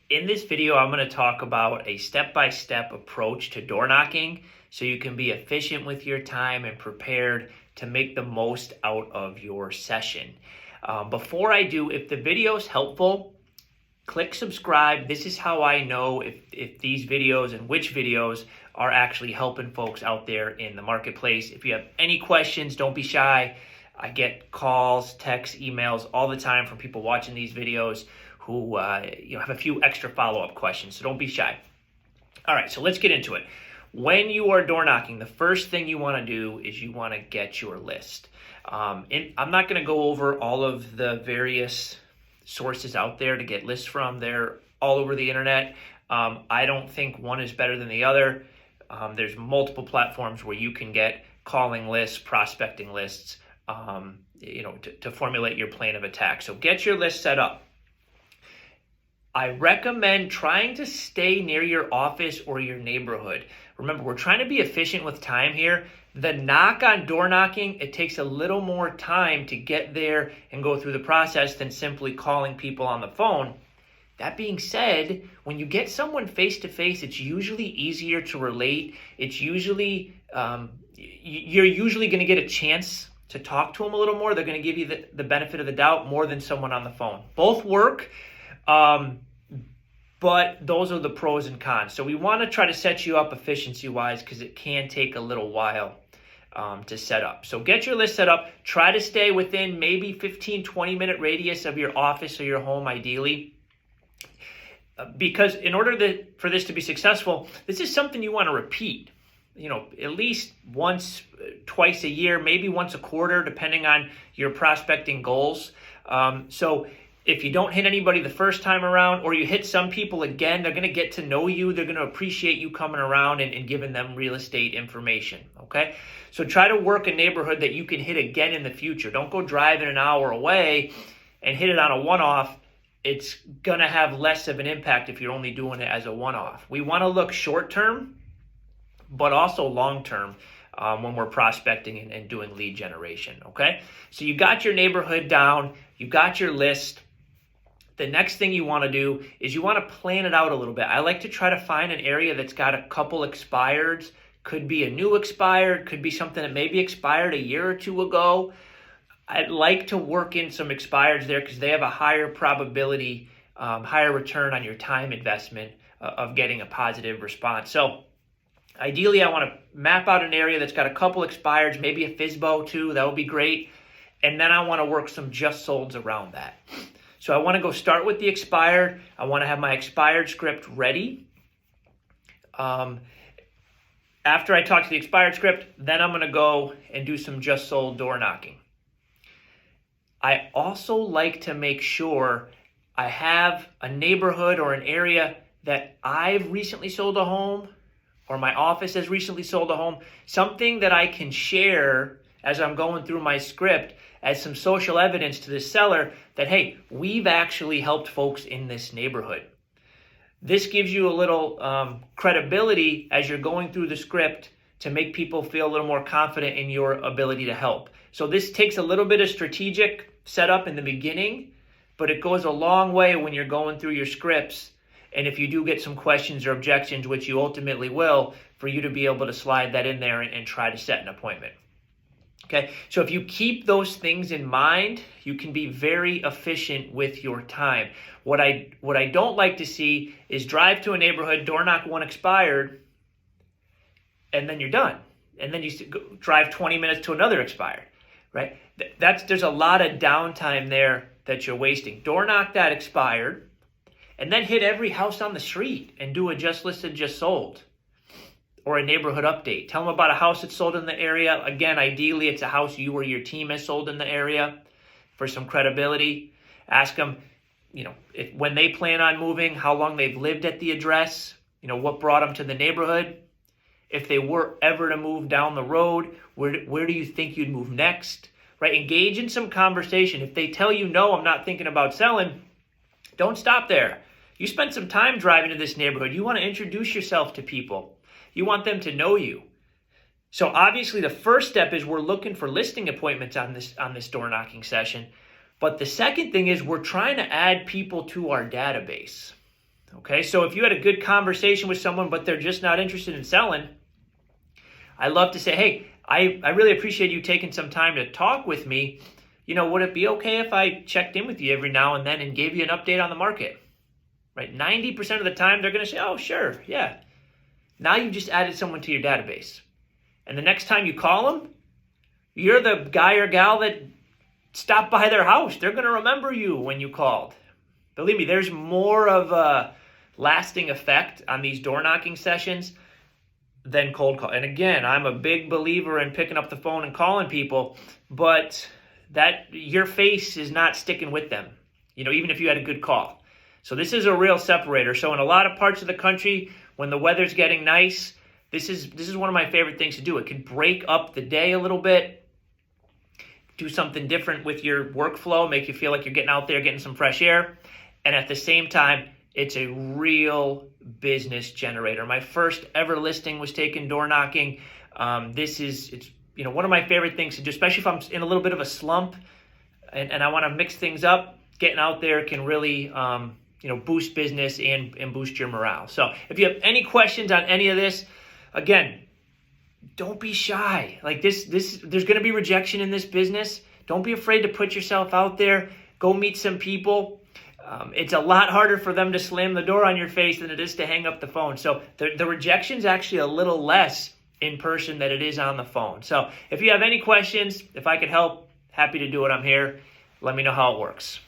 In this video, I'm going to talk about a step-by-step approach to door knocking so you can be efficient with your time and prepared to make the most out of your session. Before I do, if the video is helpful, click subscribe. This is how I know if these videos and which videos are actually helping folks out there in the marketplace. If you have any questions, don't be shy. I get calls, texts, emails all the time from people watching these videos who have a few extra follow-up questions, so don't be shy. All right, so let's get into it. When you are door knocking, the first thing you want to do is you want to get your list. And I'm not going to go over all of the various sources out there to get lists from. They're all over the internet. I don't think one is better than the other. There's multiple platforms where you can get calling lists, prospecting lists, to formulate your plan of attack. So get your list set up. I recommend trying to stay near your office or your neighborhood. Remember, we're trying to be efficient with time here. The knock on door knocking, it takes a little more time to get there and go through the process than simply calling people on the phone. That being said, when you get someone face to face, it's usually easier to relate. It's usually, you're usually going to get a chance to talk to them a little more. They're going to give you the benefit of the doubt more than someone on the phone. Both work. But those are the pros and cons. So we want to try to set you up efficiency-wise because it can take a little while to set up. So get your list set up. Try to stay within maybe 15, 20-minute radius of your office or your home, ideally. Because in order for this to be successful, this is something you want to repeat. At least once, twice a year, maybe once a quarter, depending on your prospecting goals. So if you don't hit anybody the first time around, or you hit some people again, they're going to get to know you. They're going to appreciate you coming around and giving them real estate information, okay? So try to work a neighborhood that you can hit again in the future. Don't go driving an hour away and hit it on a one-off. It's going to have less of an impact if you're only doing it as a one-off. We want to look short-term, but also long-term when we're prospecting and doing lead generation, okay? So you got your neighborhood down. You got your list. The next thing you want to do is you want to plan it out a little bit. I like to try to find an area that's got a couple expireds. Could be a new expired, could be something that maybe expired a year or two ago. I'd like to work in some expireds there because they have a higher probability, higher return on your time investment of getting a positive response. So ideally, I want to map out an area that's got a couple expireds, maybe a FSBO too. That would be great. And then I want to work some just solds around that. So I want to go start with the expired. I want to have my expired script ready. After I talk to the expired script, then I'm going to go and do some just sold door knocking. I also like to make sure I have a neighborhood or an area that I've recently sold a home or my office has recently sold a home, something that I can share as I'm going through my script as some social evidence to the seller that, hey, we've actually helped folks in this neighborhood. This gives you a little credibility as you're going through the script to make people feel a little more confident in your ability to help. So this takes a little bit of strategic setup in the beginning, but it goes a long way when you're going through your scripts. And if you do get some questions or objections, which you ultimately will, for you to be able to slide that in there and try to set an appointment. Okay, so if you keep those things in mind, you can be very efficient with your time. What I don't like to see is drive to a neighborhood, door knock one expired, and then you're done. And then you drive 20 minutes to another expired, right? There's a lot of downtime there that you're wasting. Door knock that expired, and then hit every house on the street and do a just listed, just sold. Or a neighborhood update. Tell them about a house that's sold in the area. Again, ideally, it's a house you or your team has sold in the area for some credibility. Ask them, when they plan on moving, how long they've lived at the address, what brought them to the neighborhood. If they were ever to move down the road, where do you think you'd move next? Right? Engage in some conversation. If they tell you, no, I'm not thinking about selling, don't stop there. You spent some time driving to this neighborhood. You want to introduce yourself to people. You want them to know you. So obviously the first step is we're looking for listing appointments on this door knocking session. But the second thing is we're trying to add people to our database. Okay, so if you had a good conversation with someone, but they're just not interested in selling, I love to say, hey, I really appreciate you taking some time to talk with me. Would it be okay if I checked in with you every now and then and gave you an update on the market? Right? 90% of the time, they're going to say, oh, sure, yeah. Now you've just added someone to your database. And the next time you call them, you're the guy or gal that stopped by their house. They're going to remember you when you called. Believe me, there's more of a lasting effect on these door knocking sessions than cold call. And again, I'm a big believer in picking up the phone and calling people, but that your face is not sticking with them, even if you had a good call. So this is a real separator. So in a lot of parts of the country, when the weather's getting nice, this is one of my favorite things to do. It can break up the day a little bit, do something different with your workflow, make you feel like you're getting out there, getting some fresh air. And at the same time, it's a real business generator. My first ever listing was taken door knocking. It's one of my favorite things to do, especially if I'm in a little bit of a slump and I want to mix things up. Getting out there can really boost business and boost your morale. So if you have any questions on any of this, again, don't be shy. Like this, there's going to be rejection in this business. Don't be afraid to put yourself out there. Go meet some people. It's a lot harder for them to slam the door on your face than it is to hang up the phone. So the rejection's actually a little less in person than it is on the phone. So if you have any questions, if I could help, happy to do it. I'm here. Let me know how it works.